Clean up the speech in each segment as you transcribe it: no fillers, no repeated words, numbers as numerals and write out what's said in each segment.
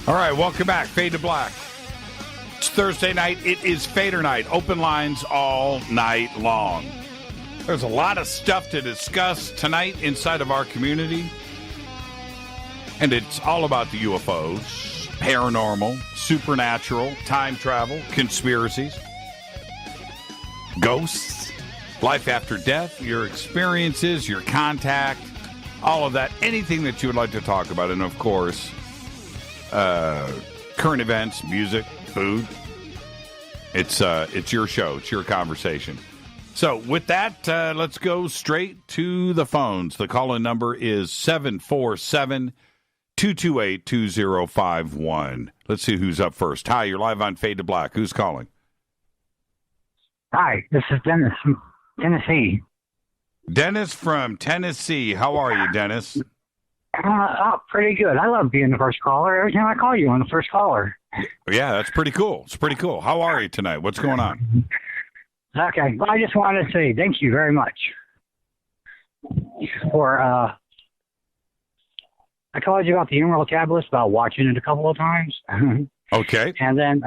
All right, welcome back. Fade to Black. It's Thursday night. It is Fader night. Open lines all night long. There's a lot of stuff to discuss tonight inside of our community. And it's all about the UFOs, paranormal, supernatural, time travel, conspiracies, ghosts, life after death, your experiences, your contact, all of that. Anything that you would like to talk about. And, of course, current events, music, food. It's your show. It's your conversation. So with that, let's go straight to the phones. The call-in number is 747-228-2051. Let's see who's up first. Hi, you're live on Fade to Black. Who's calling? Hi, this is Dennis from Tennessee. Dennis from Tennessee. How are you, Dennis? Pretty good. I love being the first caller. Every time I call you, I'm the first caller. Yeah, that's pretty cool. It's pretty cool. How are you tonight? What's going on? Okay, well, I just wanted to say thank you very much for, I told you about the Emerald Tablets, about watching it a couple of times. Okay. And then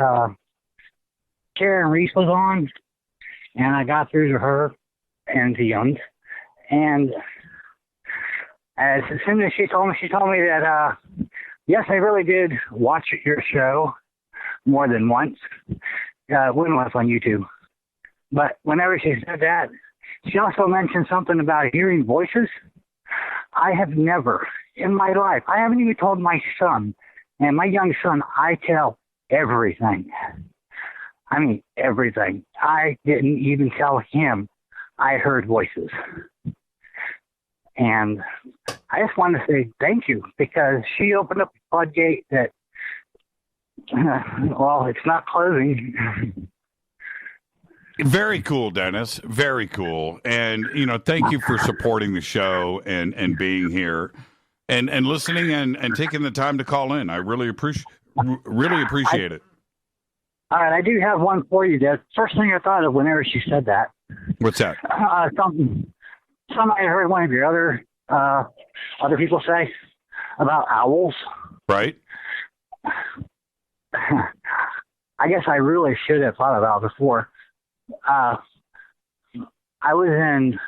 Karen Reese was on, and I got through to her and the Young. And as soon as she told me that, yes, I really did watch your show more than once. When was on YouTube. But whenever she said that, she also mentioned something about hearing voices. I have never in my life, I haven't even told my son, and my young son, I tell everything. I mean, everything. I didn't even tell him I heard voices. And I just want to say thank you, because she opened up a floodgate that, well, it's not closing. Very cool, Dennis. Very cool. And, thank you for supporting the show and being here and listening and taking the time to call in. I really appreciate it. All right, I do have one for you, Des. First thing I thought of whenever she said that. What's that? Something I heard one of your other people say about owls. Right. I guess I really should have thought about it before. I was in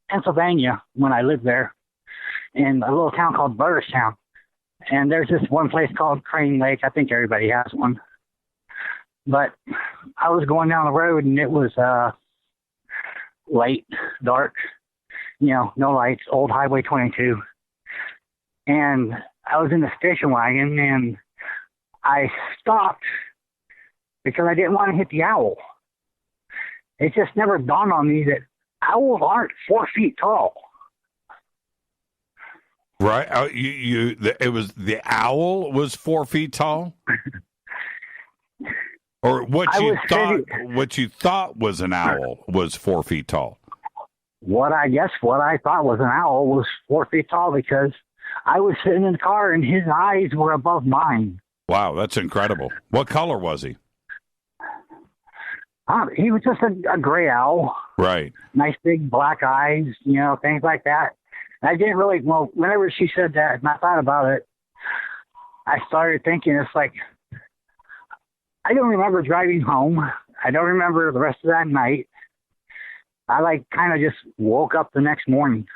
Pennsylvania when I lived there in a little town called Burristown. And there's this one place called Crane Lake. I think everybody has one. But I was going down the road, and it was late, dark, no lights, old Highway 22. And I was in the station wagon, and I stopped because I didn't want to hit the owl. It just never dawned on me that owls aren't 4 feet tall. Right. The owl was 4 feet tall? Or what you thought was an owl was 4 feet tall? What I thought was an owl was 4 feet tall, because I was sitting in the car and his eyes were above mine. Wow, that's incredible. What color was he? He was just a gray owl. Right. Nice big black eyes, things like that. I didn't really, whenever she said that and I thought about it, I started thinking, it's like, I don't remember driving home. I don't remember the rest of that night. I kind of just woke up the next morning.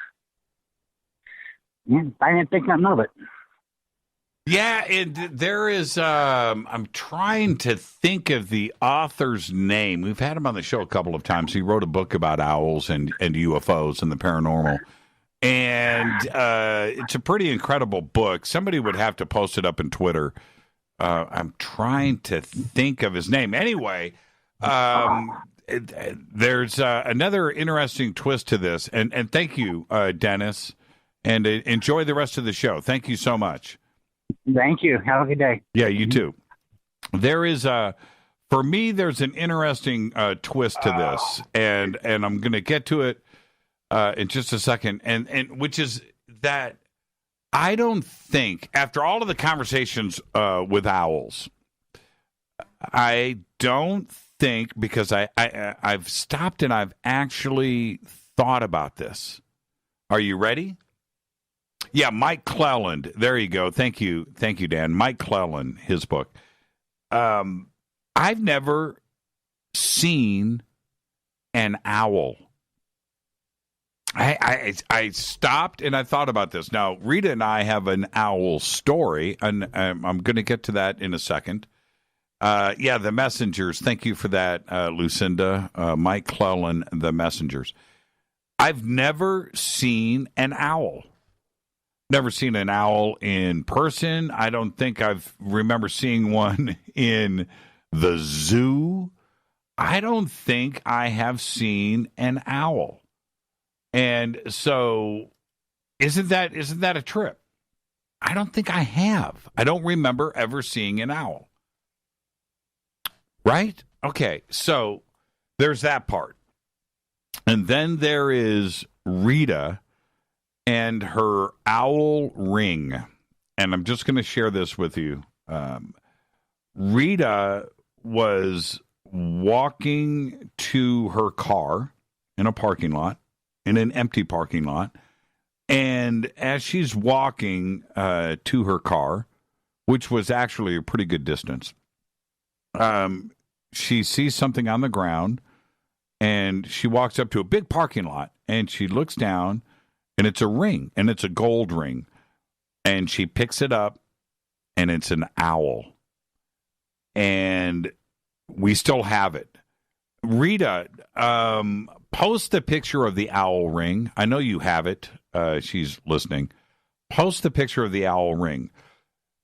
And I didn't think nothing of it. Yeah, there is, I'm trying to think of the author's name. We've had him on the show a couple of times. He wrote a book about owls and UFOs and the paranormal. And it's a pretty incredible book. Somebody would have to post it up in Twitter. I'm trying to think of his name. Anyway, there's another interesting twist to this. And thank you, Dennis. And enjoy the rest of the show. Thank you so much. Thank you. Have a good day. Yeah, you too. There is for me, there's an interesting twist to this, and I'm going to get to it in just a second, and which is that I don't think, after all of the conversations with owls, I don't think, because I've stopped and I've actually thought about this. Are you ready? Yeah, Mike Cleland. There you go. Thank you, Dan. Mike Cleland, his book. I've never seen an owl. I stopped and I thought about this. Now, Rita and I have an owl story, and I'm going to get to that in a second. The Messengers. Thank you for that, Lucinda. Mike Cleland, the Messengers. I've never seen an owl. Never seen an owl in person. I don't think remember seeing one in the zoo. I don't think I have seen an owl. And so isn't that a trip? I don't think I have. I don't remember ever seeing an owl. Right? Okay, so there's that part. And then there is Rita and her owl ring. And I'm just going to share this with you. Rita was walking to her car in a parking lot, in an empty parking lot. And as she's walking to her car, which was actually a pretty good distance, she sees something on the ground, and she walks up to a big parking lot, and she looks down, and it's a ring, and it's a gold ring. And she picks it up, and it's an owl. And we still have it. Rita, post the picture of the owl ring. I know you have it. She's listening. Post the picture of the owl ring.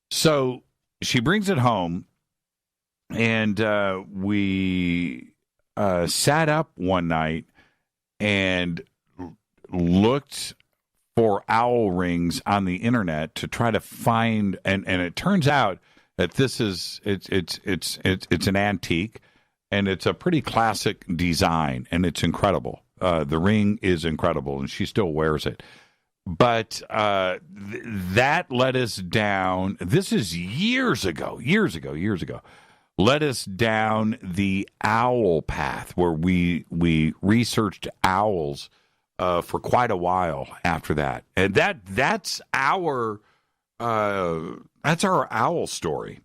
So she brings it home, and we sat up one night and looked for owl rings on the internet to try to find, and it turns out that this is it's an antique, and it's a pretty classic design, and it's incredible. The ring is incredible, and she still wears it. But that led us down. This is years ago. Led us down the owl path, where we researched owls for quite a while after that, and that's our owl story.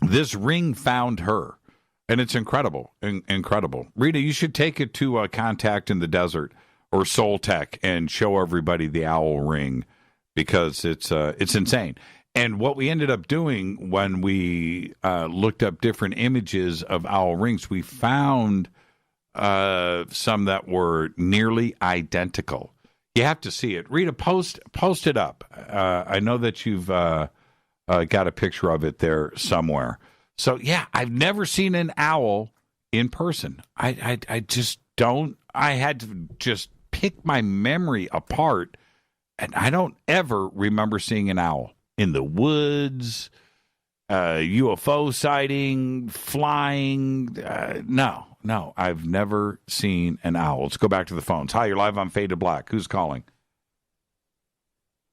This ring found her, and it's incredible. Rita, you should take it to Contact in the Desert or Soul Tech and show everybody the owl ring, because it's insane. And what we ended up doing when we looked up different images of owl rings, we found some that were nearly identical. You have to see it. Rita, post it up. I know that you've got a picture of it there somewhere. So, yeah, I've never seen an owl in person. I just don't. I had to just pick my memory apart, and I don't ever remember seeing an owl in the woods, UFO sighting, flying. No, I've never seen an owl. Let's go back to the phones. Hi, you're live on Faded Black. Who's calling?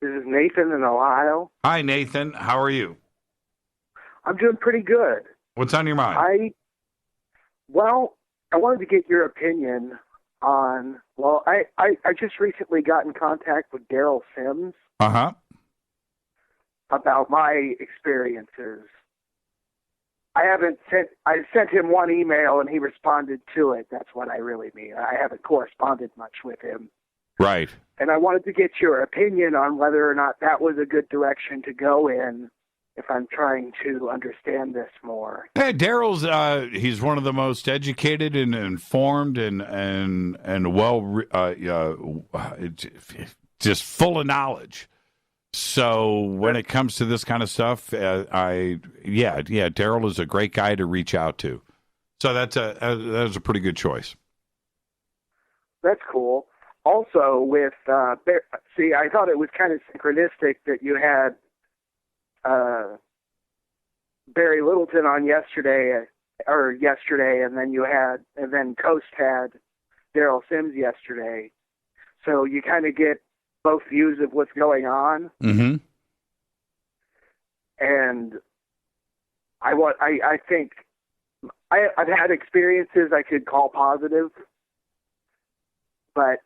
This is Nathan in Ohio. Hi, Nathan. How are you? I'm doing pretty good. What's on your mind? I wanted to get your opinion on, I just recently got in contact with Daryl Sims. Uh-huh. About my experiences. I sent him one email and he responded to it. That's what I really mean. I haven't corresponded much with him. Right. And I wanted to get your opinion on whether or not that was a good direction to go in if I'm trying to understand this more. Hey, Daryl's he's one of the most educated and informed and well just full of knowledge. So when it comes to this kind of stuff, Daryl is a great guy to reach out to. So that was a pretty good choice. That's cool. Also, with I thought it was kind of synchronistic that you had Barry Littleton on yesterday, and then Coast had Daryl Sims yesterday. So you kind of get both views of what's going on. Mm-hmm. And I think I've had experiences I could call positive, but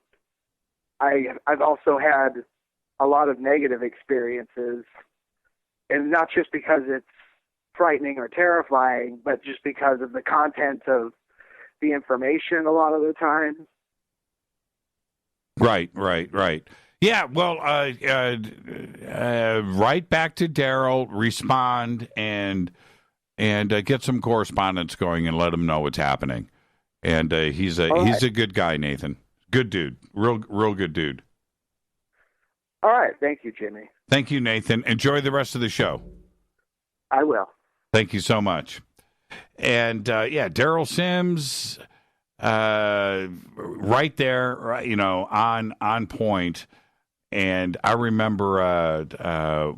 I've also had a lot of negative experiences, and not just because it's frightening or terrifying, but just because of the content of the information a lot of the time. Right. Yeah, well, right back to Daryl, respond, and get some correspondence going and let him know what's happening. And he's a good guy, Nathan. Good dude. Real good dude. All right. Thank you, Jimmy. Thank you, Nathan. Enjoy the rest of the show. I will. Thank you so much. And, Daryl Sims, right there, on point. And I remember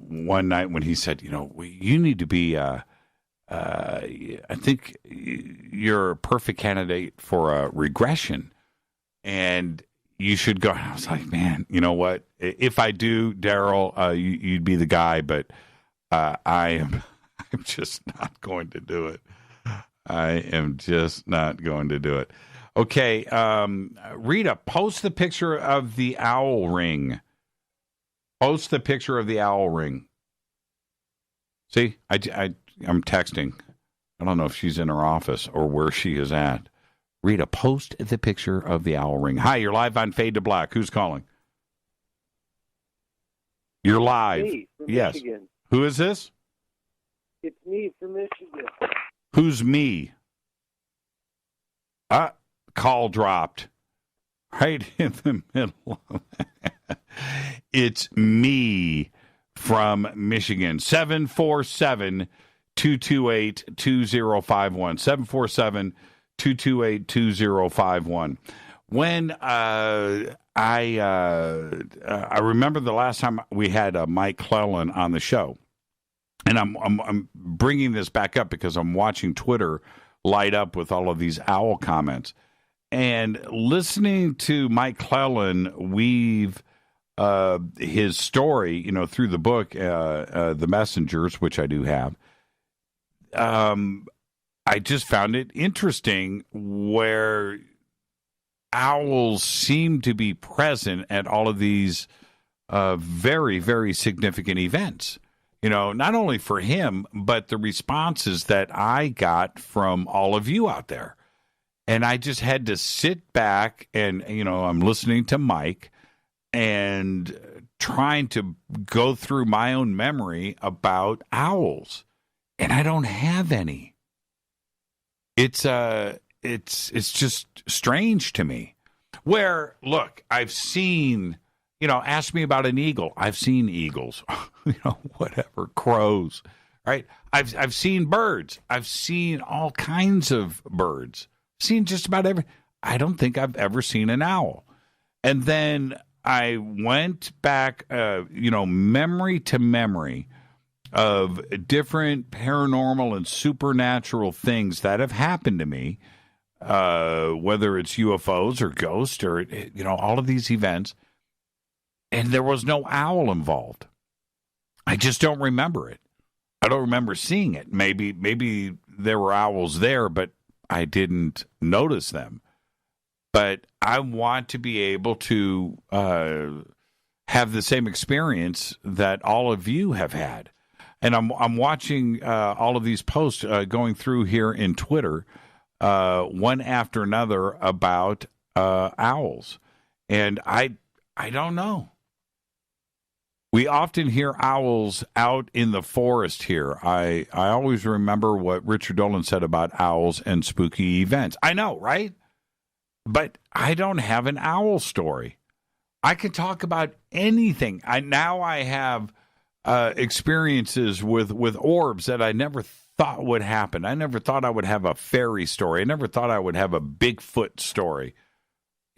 one night when he said, you need to be, I think you're a perfect candidate for a regression. And you should go. I was like, man, you know what? If I do, Daryl, you'd be the guy, but I'm just not going to do it. I am just not going to do it. Okay, Rita, post the picture of the owl ring. Post the picture of the owl ring. See, I'm texting. I don't know if she's in her office or where she is at. Rita, post the picture of the owl ring. Hi, you're live on Fade to Black. Who's calling? You're live. Me from yes. Michigan. Who is this? It's me from Michigan. Who's me? Call dropped. Right in the middle. It's me from Michigan. 747-228-2051. 747-228-2051. When I remember the last time we had Mike Clellan on the show, and I'm bringing this back up because I'm watching Twitter light up with all of these owl comments, and listening to Mike Clellan weave his story, through the book, The Messengers, which I do have. I just found it interesting where owls seem to be present at all of these very, very significant events. Not only for him, but the responses that I got from all of you out there. And I just had to sit back and, I'm listening to Mike and trying to go through my own memory about owls. And I don't have any. It's just strange to me. Where, look, I've seen, ask me about an eagle. I've seen eagles, whatever, crows, right? I've seen birds. I've seen all kinds of birds. Seen just about every. I don't think I've ever seen an owl. And then I went back, memory to memory of different paranormal and supernatural things that have happened to me, whether it's UFOs or ghosts or, all of these events. And there was no owl involved. I just don't remember it. I don't remember seeing it. Maybe there were owls there, but I didn't notice them. But I want to be able to have the same experience that all of you have had. And I'm watching all of these posts going through here in Twitter, one after another about owls. And I don't know. We often hear owls out in the forest here. I always remember what Richard Dolan said about owls and spooky events. I know, right? But I don't have an owl story. I can talk about anything. I have experiences with orbs that I never thought would happen. I never thought I would have a fairy story. I never thought I would have a Bigfoot story.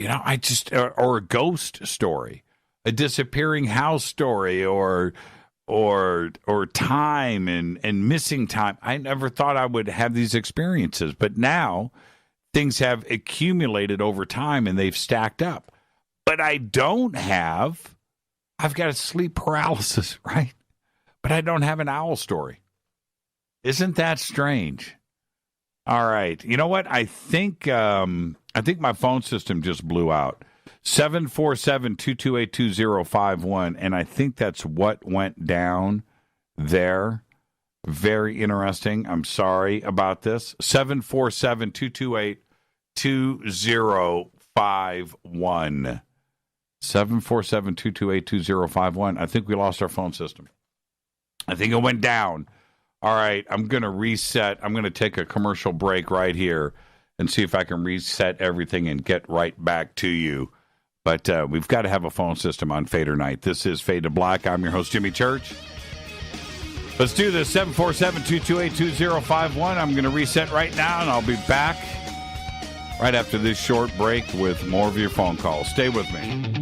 Or a ghost story, a disappearing house story, or time and missing time. I never thought I would have these experiences, but now things have accumulated over time and they've stacked up. But I've got a sleep paralysis, right? But I don't have an owl story. Isn't that strange? All right. You know what? I think my phone system just blew out. 747-228-2051, and I think that's what went down there. Very interesting. I'm sorry about this. 747-228-2051. 747-228-2051. I think we lost our phone system. I think it went down. All right, I'm going to reset. I'm going to take a commercial break right here and see if I can reset everything and get right back to you. But we've got to have a phone system on Fader Night. This is Fade to Black. I'm your host, Jimmy Church. Let's do this. 747-228-2051. I'm going to reset right now, and I'll be back right after this short break with more of your phone calls. Stay with me.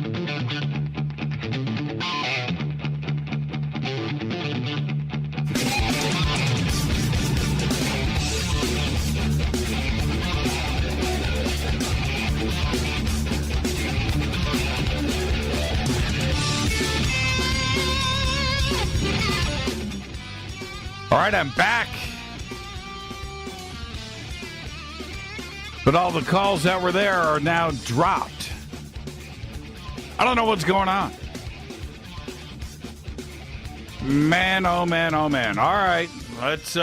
All right, I'm back. But all the calls that were there are now dropped. I don't know what's going on. Man, oh man, oh man. All right, let's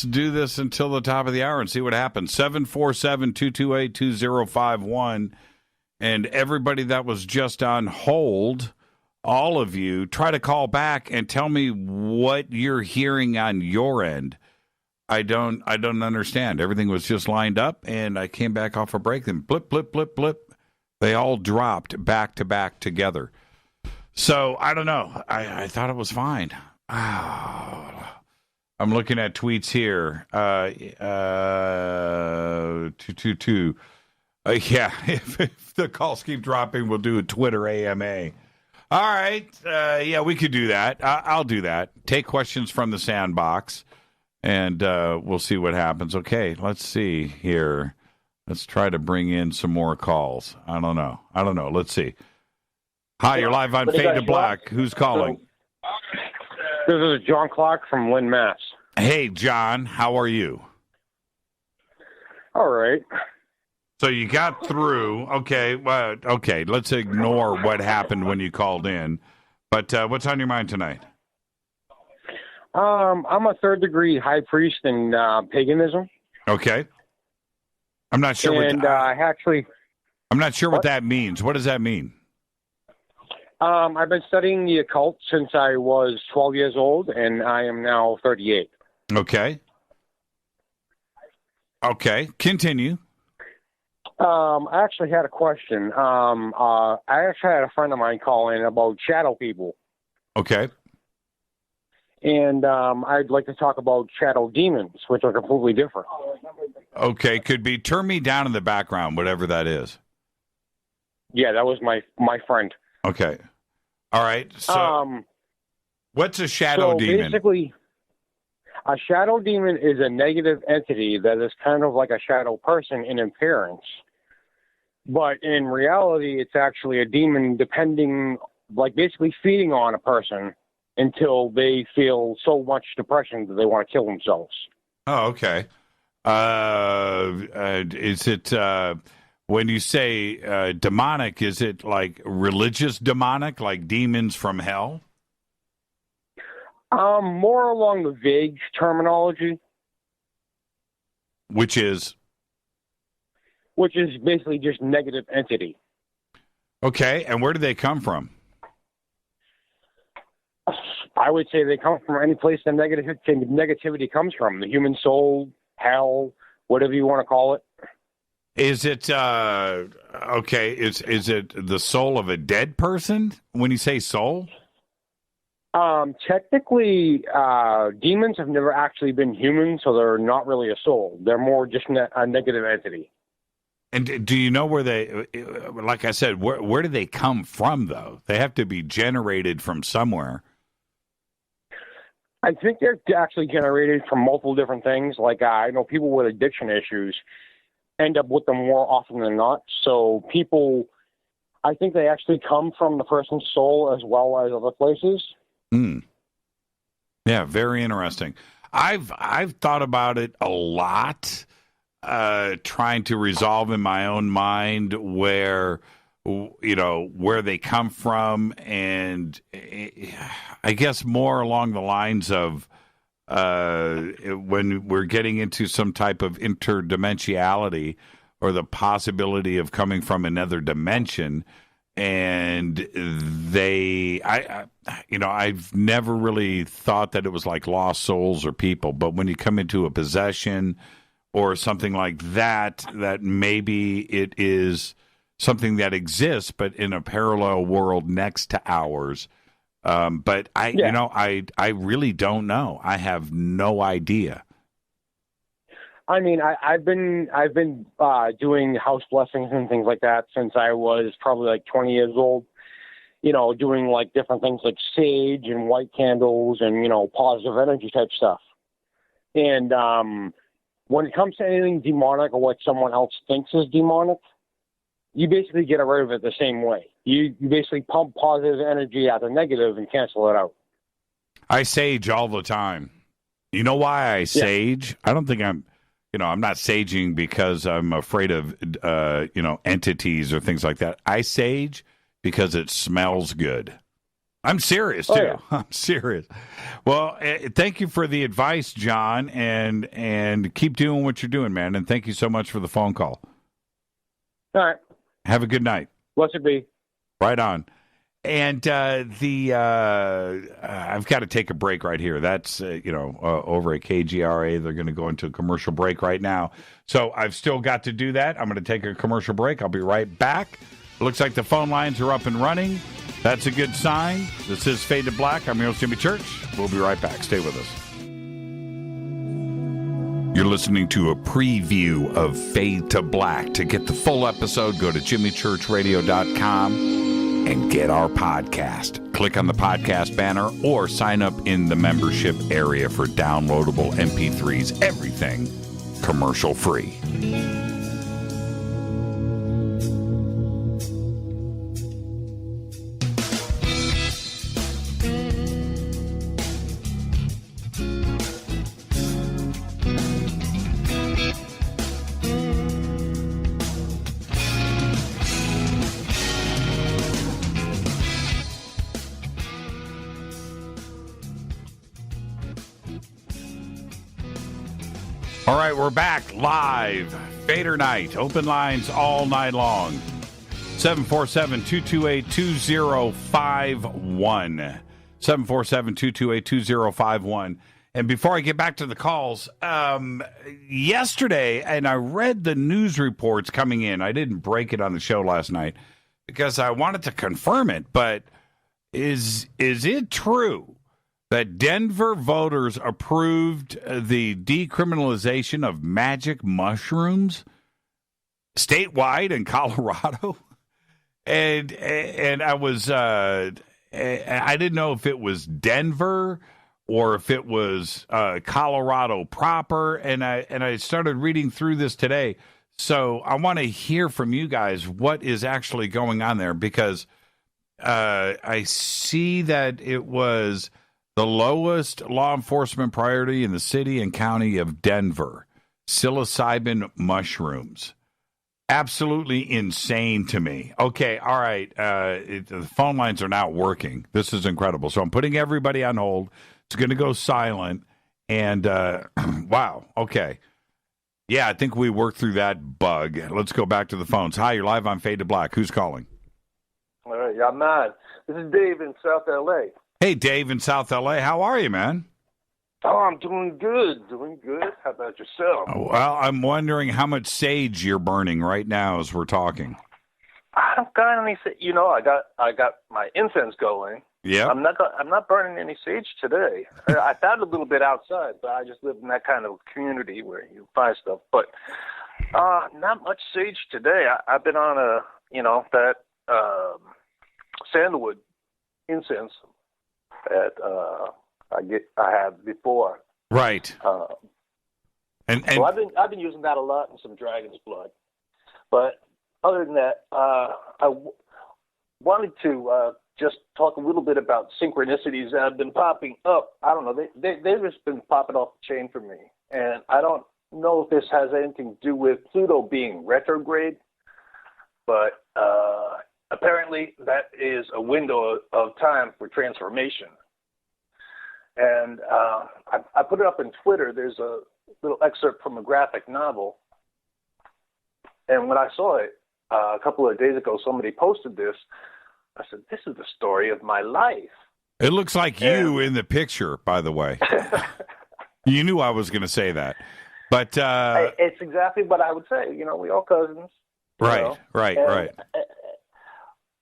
do this until the top of the hour and see what happens. 747-228-2051. And everybody that was just on hold, all of you, try to call back and tell me what you're hearing on your end. I don't understand. Everything was just lined up, and I came back off a break, and blip, blip, blip, blip. They all dropped back to back together. So I don't know. I thought it was fine. Oh, I'm looking at tweets here. 222. Yeah, if the calls keep dropping, we'll do a Twitter AMA. All right. Yeah, we could do that. I'll do that. Take questions from the sandbox, and we'll see what happens. Okay, let's see here. Let's try to bring in some more calls. I don't know. Let's see. Hi, you're live on Fade to Black. Who's calling? This is John Clark from Lynn, Mass. Hey, John. How are you? All right. So you got through. Okay. Well, okay. Let's ignore what happened when you called in. But what's on your mind tonight? I'm a third-degree high priest in paganism. Okay. I'm not sure. I'm not sure what that means. What does that mean? I've been studying the occult since I was 12 years old, and I am now 38. Okay. Okay. Continue. I actually had a question. I actually had a friend of mine call in about shadow people. Okay. And I'd like to talk about shadow demons, which are completely different. Okay. Could be turn me down in the background, whatever that is. Yeah, that was my friend. Okay. All right. So what's a shadow demon? Basically, a shadow demon is a negative entity that is kind of like a shadow person in appearance. But in reality, it's actually a demon basically feeding on a person until they feel so much depression that they want to kill themselves. Oh, okay. Is it, when you say demonic, is it like religious demonic, like demons from hell? More along the vague terminology. Which is basically just negative entity. Okay, and where do they come from? I would say they come from any place that negativity comes from. The human soul, hell, whatever you want to call it. Is it okay? Is it the soul of a dead person when you say soul? Technically, demons have never actually been human, so they're not really a soul. They're more just a negative entity. And do you know where they, like I said, where do they come from, though? They have to be generated from somewhere. I think they're actually generated from multiple different things. Like, I know people with addiction issues end up with them more often than not. So I think they actually come from the person's soul as well as other places. Yeah, very interesting. I've thought about it a lot. trying to resolve in my own mind where they come from, and I guess more along the lines of when we're getting into some type of interdimensionality or the possibility of coming from another dimension. And I've never really thought that it was like lost souls or people, but when you come into a possession or something like that, that maybe it is something that exists, but in a parallel world next to ours. But I really don't know. I have no idea. I mean, I've been doing house blessings and things like that since I was probably like 20 years old. Doing like different things like sage and white candles and positive energy type stuff. And when it comes to anything demonic or what someone else thinks is demonic, you basically get rid of it the same way. You basically pump positive energy out of negative and cancel it out. I sage all the time. You know why I sage? I don't think I'm not saging because I'm afraid of, entities or things like that. I sage because it smells good. I'm serious, too. Yeah. I'm serious. Well, thank you for the advice, John, and keep doing what you're doing, man. And thank you so much for the phone call. All right. Have a good night. Blessed be. Right on. And I've got to take a break right here. That's, over at KGRA. They're going to go into a commercial break right now. So I've still got to do that. I'm going to take a commercial break. I'll be right back. It looks like the phone lines are up and running. That's a good sign. This is Fade to Black. I'm your host, Jimmy Church. We'll be right back. Stay with us. You're listening to a preview of Fade to Black. To get the full episode, go to jimmychurchradio.com. and get our podcast. Click on the podcast banner or sign up in the membership area for downloadable MP3s. Everything commercial free. All right, we're back live. Fadernight. Open lines all night long. 747-228-2051. 747-228-2051. And before I get back to the calls, yesterday, and I read the news reports coming in. I didn't break it on the show last night because I wanted to confirm it. But is it true that Denver voters approved the decriminalization of magic mushrooms statewide in Colorado? And I was I didn't know if it was Denver or if it was Colorado proper, and I started reading through this today. So I want to hear from you guys what is actually going on there, because I see that it was the lowest law enforcement priority in the city and county of Denver, psilocybin mushrooms. Absolutely insane to me. Okay, all right. The phone lines are now working. This is incredible. So I'm putting everybody on hold. It's going to go silent. And wow, okay. Yeah, I think we worked through that bug. Let's go back to the phones. Hi, you're live on Fade to Black. Who's calling? All right, yeah, man. This is Dave in South L.A. Hey, Dave in South L.A. How are you, man? Oh, I'm doing good. How about yourself? Well, I'm wondering how much sage you're burning right now as we're talking. I don't got any. I got my incense going. Yeah. I'm not burning any sage today. I found a little bit outside, but I just live in that kind of community where you buy stuff. But not much sage today. I've been on that sandalwood incense that I had before. Right. And so I've been using that a lot, and some dragon's blood. But other than that, I wanted to just talk a little bit about synchronicities that have been popping up. I don't know, they've just been popping off the chain for me, and I don't know if this has anything to do with Pluto being retrograde, but apparently that is a window of time for transformation. And I put it up on Twitter. There's a little excerpt from a graphic novel. And when I saw it a couple of days ago, somebody posted this. I said, this is the story of my life. It looks like you in the picture, by the way. You knew I was going to say that. But it's exactly what I would say. You know, we all cousins. Right.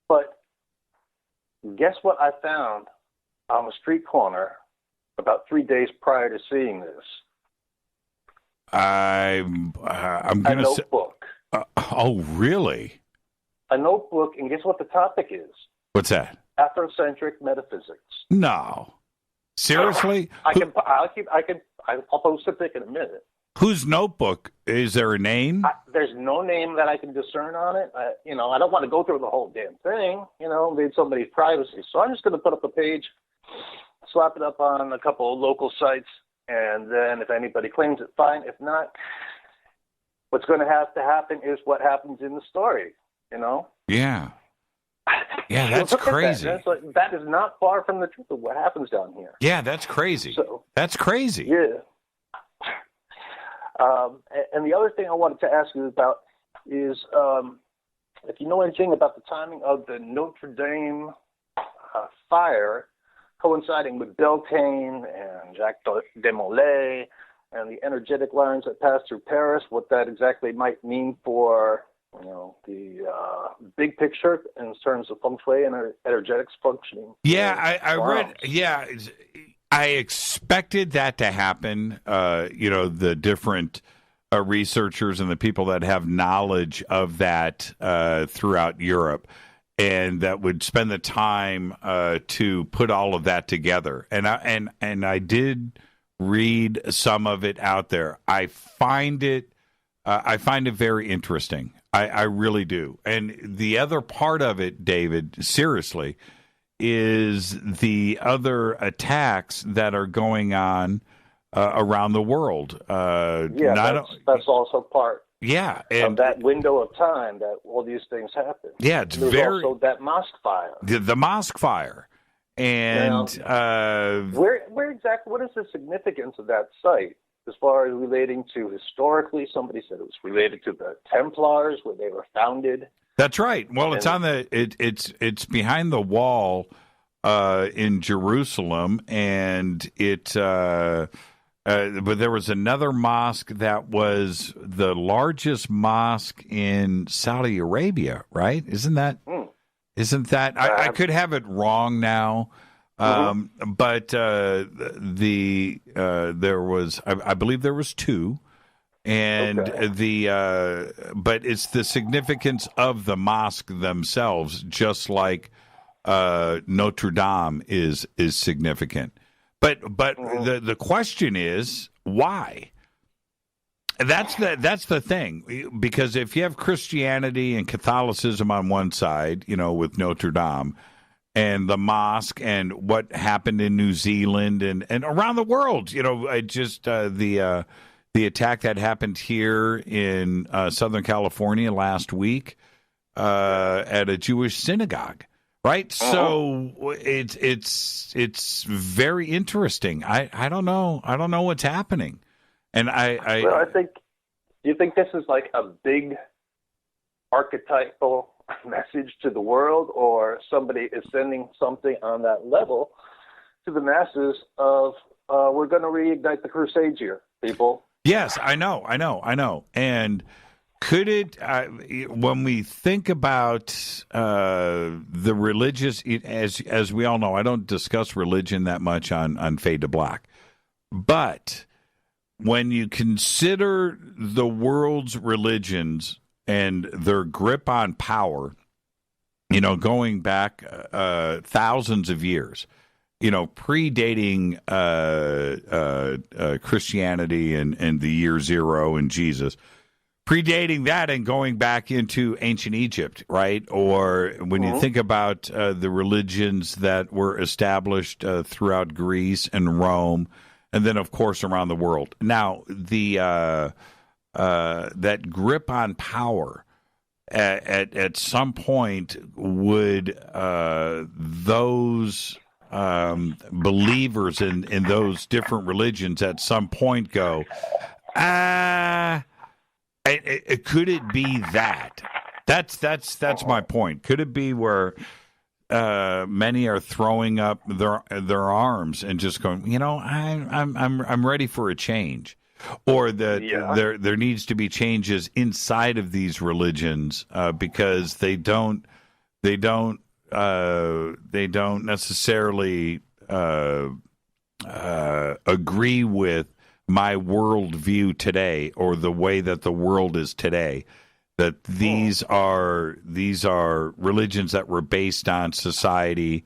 But guess what I found on a street corner about 3 days prior to seeing this? I'm going to say... notebook. Oh, really? A notebook, and guess what the topic is? What's that? Afrocentric metaphysics. No. Seriously? I'll post a pic in a minute. Whose notebook? Is there a name? There's no name that I can discern on it. I don't want to go through the whole damn thing, invade somebody's privacy. So I'm just going to put up a page, slap it up on a couple of local sites, and then if anybody claims it, fine. If not, what's going to have to happen is what happens in the story, Yeah. Yeah, that's crazy. That is not far from the truth of what happens down here. Yeah, that's crazy. So, that's crazy. Yeah. And the other thing I wanted to ask you about is if you know anything about the timing of the Notre Dame fire coinciding with Beltane and Jacques de Molay and the energetic lines that pass through Paris, what that exactly might mean for the big picture in terms of feng shui and energetics functioning. Yeah, I read. Yeah, I expected that to happen. The different researchers and the people that have knowledge of that throughout Europe, and that would spend the time to put all of that together. And I did read some of it out there. I find it very interesting. I really do. And the other part of it, David, seriously, is the other attacks that are going on around the world. That's also part. Yeah, of that window of time that all these things happen. Yeah, it's There's very also that mosque fire. The mosque fire, and where exactly? What is the significance of that site as far as relating to historically? Somebody said it was related to the Templars, where they were founded. That's right. Well, it's on it's behind the wall in Jerusalem, and but there was another mosque that was the largest mosque in Saudi Arabia, right? Isn't that? I could have it wrong now, but there was, I believe there was two. And but it's the significance of the mosque themselves, just like Notre Dame is significant. But the question is why? That's the thing, because if you have Christianity and Catholicism on one side, with Notre Dame, and the mosque, and what happened in New Zealand and around the world, the attack that happened here in Southern California last week at a Jewish synagogue, right? So it's very interesting. I don't know what's happening, and I think. Do you think this is like a big archetypal message to the world, or somebody is sending something on that level to the masses of we're going to reignite the Crusades here, people? Yes, I know. And could it, when we think about the religious, as we all know, I don't discuss religion that much on Fade to Black, but when you consider the world's religions and their grip on power, going back thousands of years, predating Christianity and the year zero and Jesus, predating that and going back into ancient Egypt, right? Or when you think about the religions that were established throughout Greece and Rome and then of course around the world. Now the that grip on power at some point would those believers in those different religions at some point go, could it be that? That's my point. Could it be where many are throwing up their arms and just going, I'm ready for a change, or that there needs to be changes inside of these religions because they don't necessarily agree with my worldview today or the way that the world is today. That these are religions that were based on society,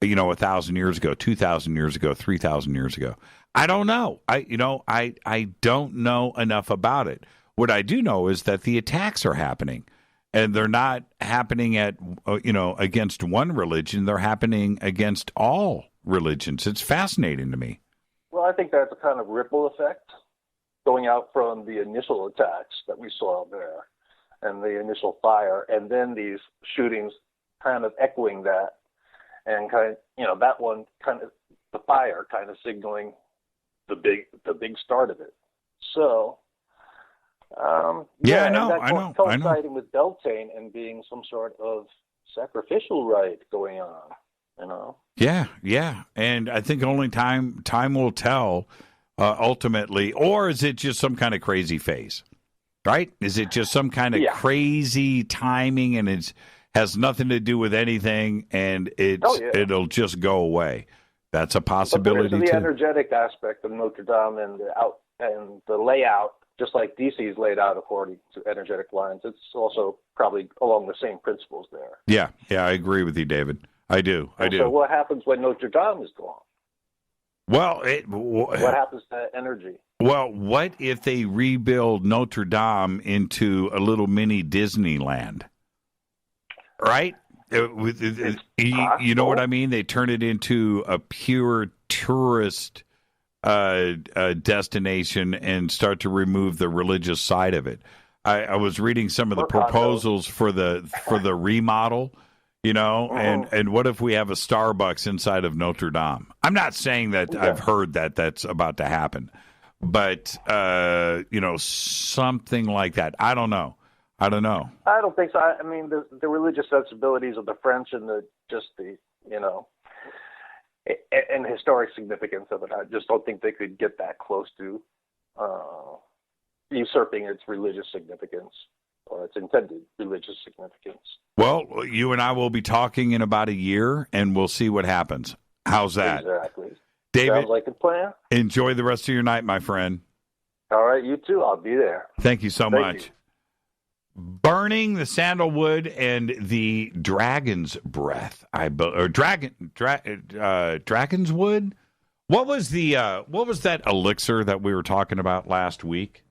1,000 years ago, 2,000 years ago, 3,000 years ago. I don't know. I don't know enough about it. What I do know is that the attacks are happening, and they're not happening against one religion. They're happening against all religions. It's fascinating to me. Well, I think that's a kind of ripple effect going out from the initial attacks that we saw there and the initial fire, and then these shootings kind of echoing that, and that one kind of the fire kind of signaling the big start of it. So, I know. Coinciding with Beltane and being some sort of sacrificial rite going on, Yeah, and I think only time will tell ultimately, or is it just some kind of crazy phase? Right? Is it just some kind of crazy timing, and it has nothing to do with anything, and it'll just go away? That's a possibility too. The energetic aspect of Notre Dame and the layout, just like DC's laid out according to energetic lines. It's also probably along the same principles there. Yeah, I agree with you, David. I do. So what happens when Notre Dame is gone? Well, what happens to that energy? Well, what if they rebuild Notre Dame into a little mini Disneyland? Right? You know what I mean? They turn it into a pure tourist destination and start to remove the religious side of it. I was reading some of the proposals for the remodel. And what if we have a Starbucks inside of Notre Dame? I'm not saying that I've heard that that's about to happen, but something like that. I don't know. I don't think so. I mean, the religious sensibilities of the French and the and historic significance of it. I just don't think they could get that close to usurping its religious significance or its intended religious significance. Well, you and I will be talking in about a year, and we'll see what happens. How's that? Exactly. David, sounds like a plan. Enjoy the rest of your night, my friend. All right, you too. I'll be there. Thank you so much. Burning the sandalwood and the dragon's breath, dragon's wood. What was that elixir that we were talking about last week?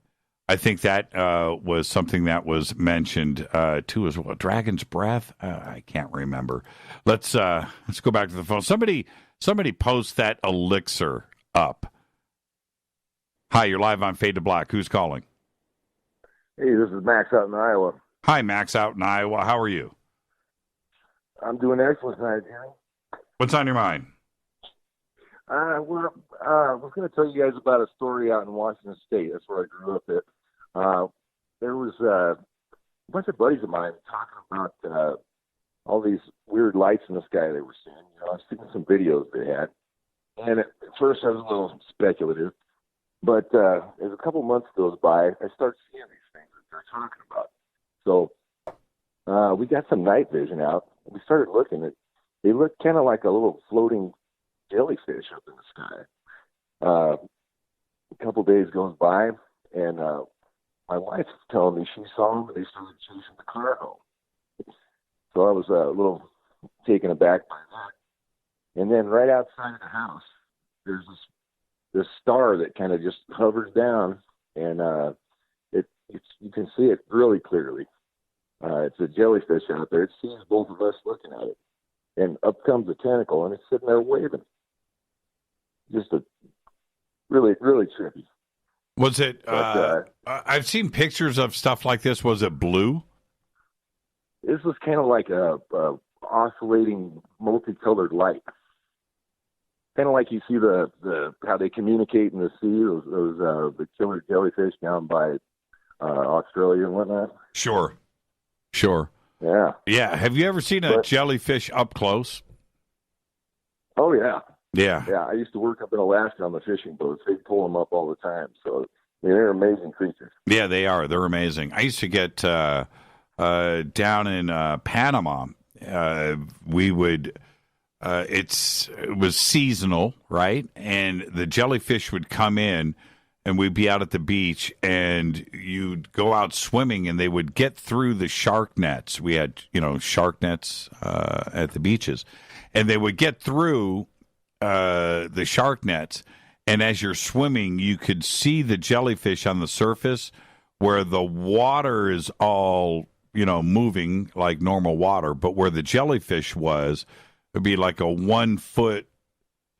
I think that was something that was mentioned too as well. Dragon's breath. I can't remember. Let's go back to the phone. Somebody post that elixir up. Hi, you're live on Fade to Black. Who's calling? Hey, this is Max out in Iowa. Hi, Max out in Iowa. How are you? I'm doing excellent tonight, Jerry. What's on your mind? I was going to tell you guys about a story out in Washington State. That's where I grew up at. There was a bunch of buddies of mine talking about all these weird lights in the sky they were seeing. I was seeing some videos they had. And at first I was a little speculative. But as a couple months goes by, I start seeing these things that they're talking about. So we got some night vision out. We started looking at. They look kind of like a little floating jellyfish up in the sky. A couple days goes by, and my wife's telling me she saw them, and they started chasing the car home. So I was a little taken aback by that. And then right outside of the house, there's this star that kind of just hovers down, and you can see it really clearly. It's a jellyfish out there. It sees both of us looking at it. And up comes a tentacle, and it's sitting there waving. Just a really, really trippy. Was it? I've seen pictures of stuff like this. Was it blue? This was kind of like a oscillating, multicolored light. Kind of like you see the how they communicate in the sea. Those the killer jellyfish down by Australia and whatnot. Sure. Yeah. Have you ever seen a jellyfish up close? Oh yeah. Yeah. Yeah, I used to work up in Alaska on the fishing boats. They pull them up all the time. So they're amazing creatures. Yeah, they are. They're amazing. I used to get down in Panama. We would. It was seasonal, right? And the jellyfish would come in, and we'd be out at the beach, and you'd go out swimming, and they would get through the shark nets. We had, shark nets at the beaches, and they would get through the shark nets, and as you're swimming, you could see the jellyfish on the surface where the water is all, moving like normal water, but where the jellyfish was, it'd be like a 1 foot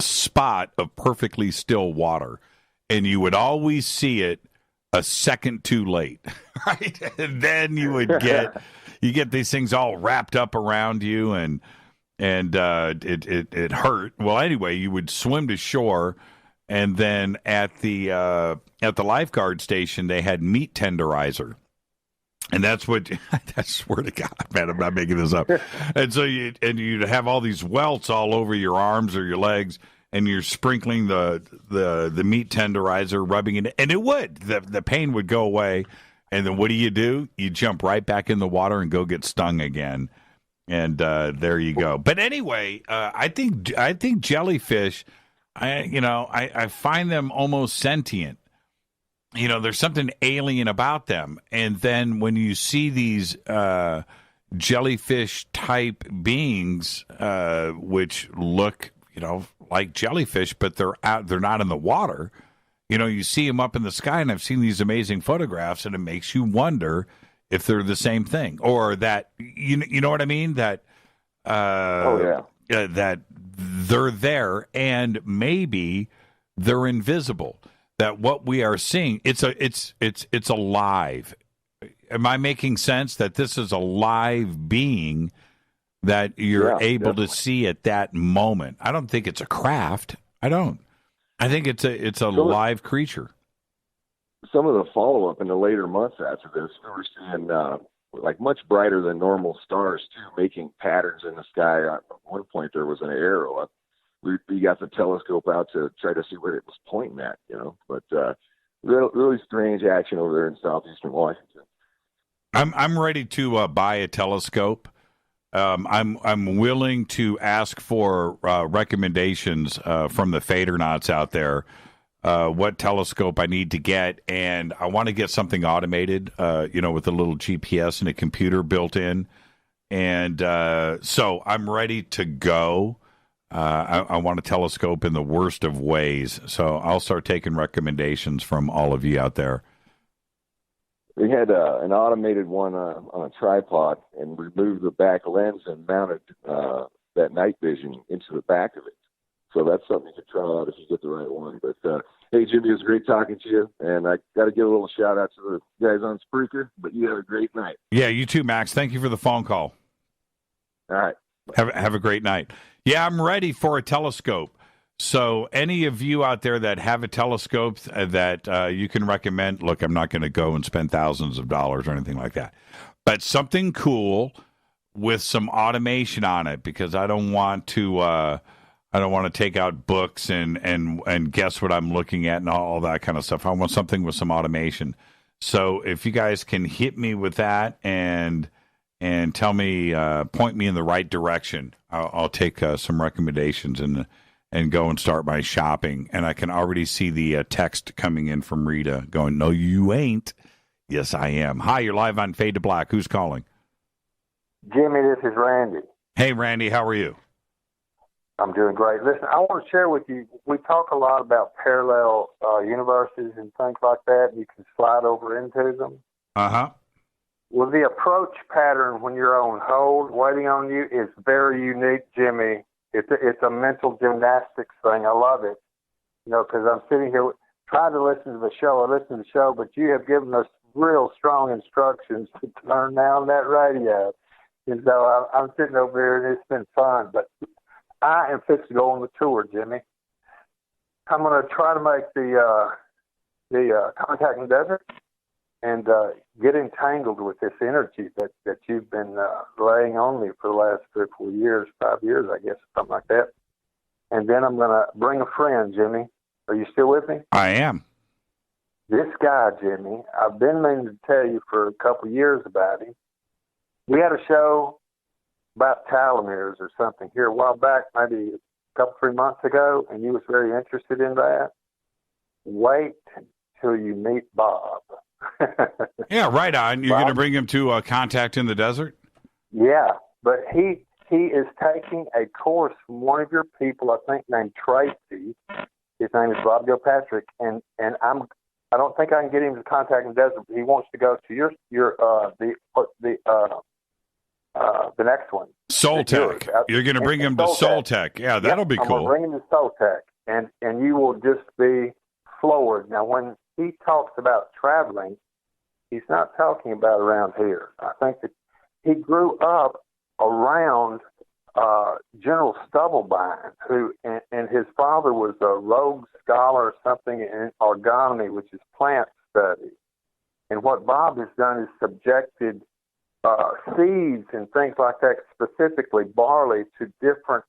spot of perfectly still water. And you would always see it a second too late, right? And then you would get these things all wrapped up around you, and it hurt. Well, anyway, you would swim to shore, and then at the lifeguard station they had meat tenderizer, and that's what I swear to God, man, I'm not making this up. And so you'd have all these welts all over your arms or your legs, and you're sprinkling the meat tenderizer, rubbing it, and it would. The pain would go away, and then what do? You jump right back in the water and go get stung again, and there you go. But anyway, I think jellyfish, I find them almost sentient. There's something alien about them, and then when you see these jellyfish type beings, which look like jellyfish, but they're not in the water. You see them up in the sky, and I've seen these amazing photographs, and it makes you wonder if they're the same thing, or that you know what I mean. That that they're there, and maybe they're invisible. That what we are seeing, it's alive. Am I making sense? That this is a live being that you're able to see at that moment. I don't think it's a craft. I don't. I think it's a live creature. Some of the follow-up in the later months after this, we were seeing like much brighter than normal stars too, making patterns in the sky. At one point, there was an arrow. We got the telescope out to try to see where it was pointing at, But really strange action over there in southeastern Washington. I'm ready to buy a telescope. I'm willing to ask for recommendations from the Fadernauts out there. What telescope I need to get, and I want to get something automated, with a little GPS and a computer built in. And so I'm ready to go. I want a telescope in the worst of ways. So I'll start taking recommendations from all of you out there. We had an automated one on a tripod, and removed the back lens and mounted that night vision into the back of it. So that's something you could try out if you get the right one. But hey, Jimmy, it was great talking to you, and I got to give a little shout out to the guys on Spreaker. But you have a great night. Yeah, you too, Max. Thank you for the phone call. All right. Have a great night. Yeah, I'm ready for a telescope. So any of you out there that have a telescope that you can recommend, look, I'm not going to go and spend thousands of dollars or anything like that, but something cool with some automation on it, because I don't want to take out books and guess what I'm looking at and all that kind of stuff. I want something with some automation. So if you guys can hit me with that and tell me, point me in the right direction, I'll take some recommendations and go and start my shopping. And I can already see the text coming in from Rita going, "No, you ain't." Yes, I am. Hi, you're live on Fade to Black. Who's calling? Jimmy, this is Randy. Hey, Randy, how are you? I'm doing great. Listen, I want to share with you, we talk a lot about parallel universes and things like that. You can slide over into them. Uh-huh. Well, the approach pattern when you're on hold, waiting on you, is very unique, Jimmy. It's a mental gymnastics thing. I love it. Because I'm sitting here. tried to listen to the show, but you have given us real strong instructions to turn down that radio. And so I'm sitting over here, and it's been fun. But I am fixed to go on the tour, Jimmy. I'm going to try to make the Contact in the Desert and get entangled with this energy that you've been laying on me for the last 3 or 4 years, 5 years, I guess, something like that. And then I'm going to bring a friend, Jimmy. Are you still with me? I am. This guy, Jimmy, I've been meaning to tell you for a couple of years about him. We had a show about telomeres or something here a while back, maybe a couple, 3 months ago, and you was very interested in that. Wait till you meet Bob. Yeah, right on. You're going to bring him to Contact in the Desert? Yeah, but he is taking a course from one of your people, I think, named Tracy. His name is Bob Gilpatrick, and I don't think I can get him to Contact in the Desert, but he wants to go to the next one. Soul Tech. You're going to bring him to Soul Tech. Yeah, that'll be cool. I'm going to bring him to Soul Tech, and you will just be floored. Now, when he talks about traveling, he's not talking about around here. I think that he grew up around General Stubblebine, who and his father was a Rhodes Scholar or something in orgonomy, which is plant study. And what Bob has done is subjected seeds and things like that, specifically barley, to different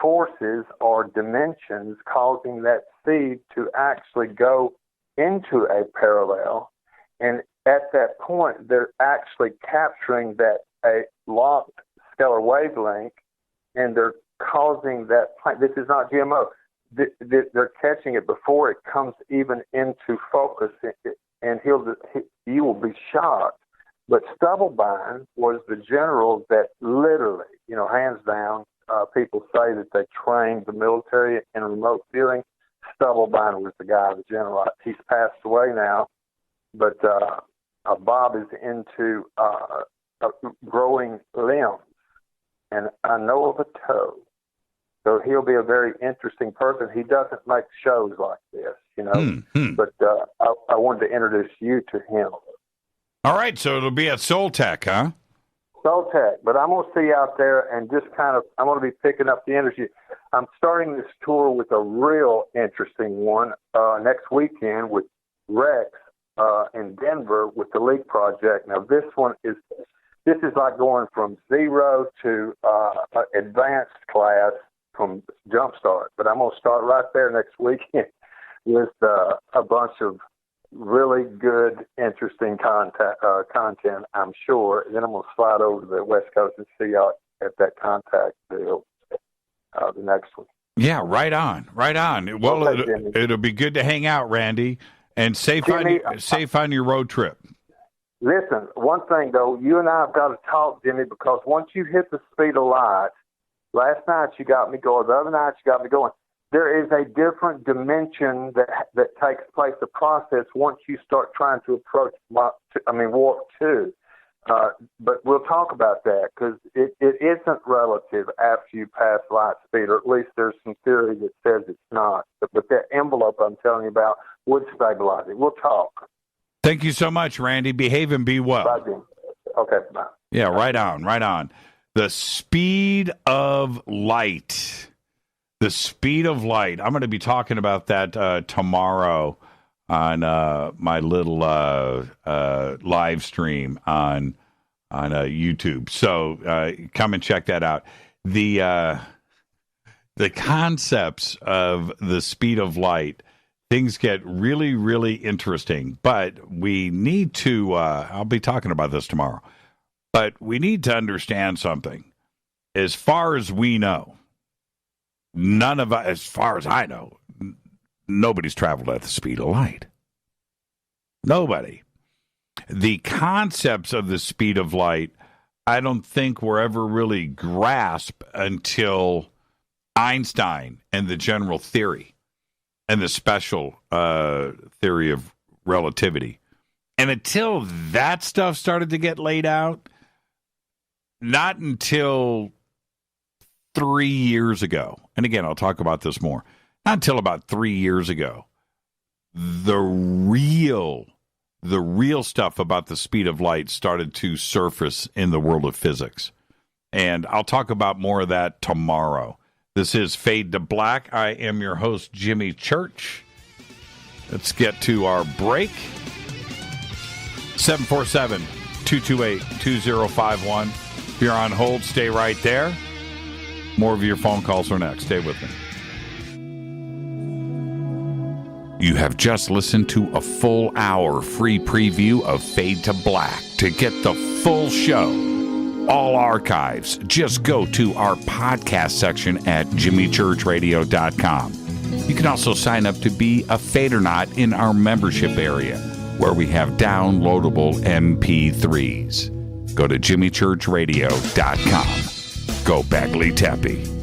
forces or dimensions, causing that seed to actually go into a parallel. And at that point, they're actually capturing that a locked stellar wavelength, and they're causing that plant. This is not GMO. They're catching it before it comes even into focus, and you will be shocked. But Stubblebine was the general that literally, hands down, people say that they trained the military in remote viewing. Stubblebine was the guy, the general. He's passed away now, but Bob is into growing limbs, and I know of a toe. So he'll be a very interesting person. He doesn't make shows like this, but I wanted to introduce you to him. All right, so it'll be at Soul Tech, huh? Soul Tech, but I'm going to see you out there and just I'm going to be picking up the energy. I'm starting this tour with a real interesting one next weekend with Rex in Denver with the League Project. Now, this is like going from zero to advanced class from Jumpstart, but I'm going to start right there next weekend with a bunch of really good, interesting content, I'm sure. And then I'm going to slide over to the West Coast and see y'all at that Contact deal, the next one. Yeah, right on. Well, it'll be good to hang out, Randy, and safe on your road trip. Listen, one thing, though, you and I have got to talk, Jimmy, because once you hit the speed of light, last night you got me going, the other night you got me going. There is a different dimension that takes place, the process, once you start trying to approach warp 2. But we'll talk about that, because it isn't relative after you pass light speed, or at least there's some theory that says it's not. But that envelope I'm telling you about would stabilize it. We'll talk. Thank you so much, Randy. Behave and be well. Bye, Jim. Okay, bye. Yeah, right on. The speed of light. The speed of light. I'm going to be talking about that tomorrow on my little live stream on YouTube. So come and check that out. The concepts of the speed of light, things get really, really interesting. But we need to, I'll be talking about this tomorrow, but we need to understand something. As far as we know, none of us, as far as I know, nobody's traveled at the speed of light. Nobody. The concepts of the speed of light, I don't think were ever really grasped until Einstein and the general theory and the special theory of relativity. And until that stuff started to get laid out, not until 3 years ago, and again, I'll talk about this more, not until about 3 years ago, the real stuff about the speed of light started to surface in the world of physics. And I'll talk about more of that tomorrow. This is Fade to Black. I am your host, Jimmy Church. Let's get to our break. 747-228-2051. If you're on hold, stay right there. More of your phone calls are next. Stay with me. You have just listened to a full hour free preview of Fade to Black. To get the full show, all archives, just go to our podcast section at jimmychurchradio.com. You can also sign up to be a Fadernight in our membership area, where we have downloadable MP3s. Go to jimmychurchradio.com. Go Bagley Tappy.